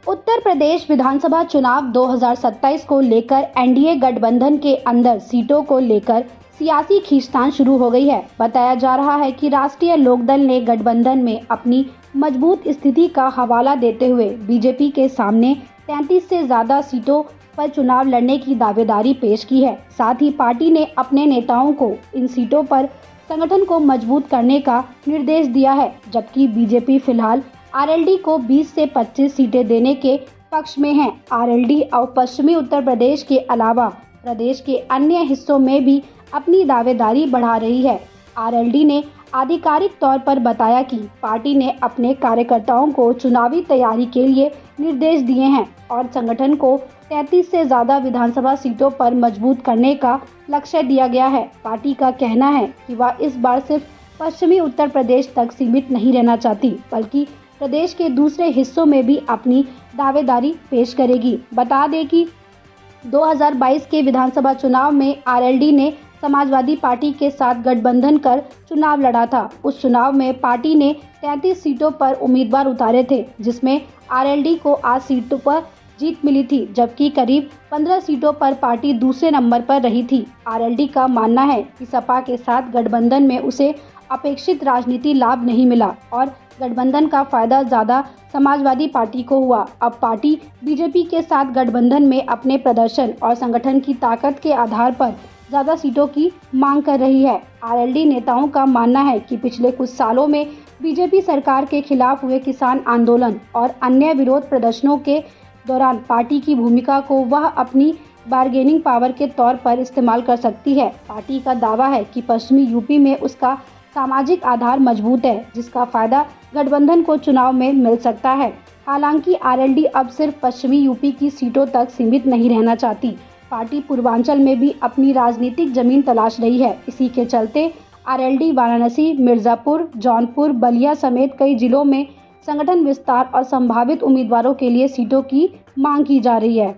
उत्तर प्रदेश विधानसभा चुनाव 2027 को लेकर एनडीए गठबंधन के अंदर सीटों को लेकर सियासी खींचतान शुरू हो गई है। बताया जा रहा है कि राष्ट्रीय लोकदल ने गठबंधन में अपनी मजबूत स्थिति का हवाला देते हुए बीजेपी के सामने 33 से ज्यादा सीटों पर चुनाव लड़ने की दावेदारी पेश की है। साथ ही पार्टी ने अपने नेताओं को इन सीटों पर संगठन को मजबूत करने का निर्देश दिया है, जबकि बीजेपी फिलहाल आरएलडी को 20 से 25 सीटें देने के पक्ष में है। आरएलडी और पश्चिमी उत्तर प्रदेश के अलावा प्रदेश के अन्य हिस्सों में भी अपनी दावेदारी बढ़ा रही है। आरएलडी ने आधिकारिक तौर पर बताया कि पार्टी ने अपने कार्यकर्ताओं को चुनावी तैयारी के लिए निर्देश दिए हैं और संगठन को 33 से ज्यादा विधानसभा सीटों पर मजबूत करने का लक्ष्य दिया गया है। पार्टी का कहना है कि वह इस बार सिर्फ पश्चिमी उत्तर प्रदेश तक सीमित नहीं रहना चाहती, बल्कि प्रदेश के दूसरे हिस्सों में भी अपनी दावेदारी पेश करेगी। बता दें कि 2022 के विधानसभा चुनाव में आरएलडी ने समाजवादी पार्टी के साथ गठबंधन कर चुनाव लड़ा था। उस चुनाव में पार्टी ने 33 सीटों पर उम्मीदवार उतारे थे, जिसमें आरएलडी को 8 सीटों पर जीत मिली थी, जबकि करीब 15 सीटों पर पार्टी दूसरे नंबर पर रही थी। आरएलडी का मानना है कि सपा के साथ गठबंधन में उसे अपेक्षित राजनीति लाभ नहीं मिला और गठबंधन का फायदा ज्यादा समाजवादी पार्टी को हुआ। अब पार्टी बीजेपी के साथ गठबंधन में अपने प्रदर्शन और संगठन की ताकत के आधार पर ज्यादा सीटों की मांग कर रही है। आरएलडी नेताओं का मानना है कि पिछले कुछ सालों में बीजेपी सरकार के खिलाफ हुए किसान आंदोलन और अन्य विरोध प्रदर्शनों के दौरान पार्टी की भूमिका को वह अपनी बार्गेनिंग पावर के तौर पर इस्तेमाल कर सकती है। पार्टी का दावा है कि पश्चिमी यूपी में उसका सामाजिक आधार मजबूत है, जिसका फायदा गठबंधन को चुनाव में मिल सकता है। हालांकि आरएलडी अब सिर्फ पश्चिमी यूपी की सीटों तक सीमित नहीं रहना चाहती। पार्टी पूर्वांचल में भी अपनी राजनीतिक जमीन तलाश रही है। इसी के चलते आरएलडी वाराणसी, मिर्जापुर, जौनपुर, बलिया समेत कई जिलों में संगठन विस्तार और संभावित उम्मीदवारों के लिए सीटों की मांग की जा रही है।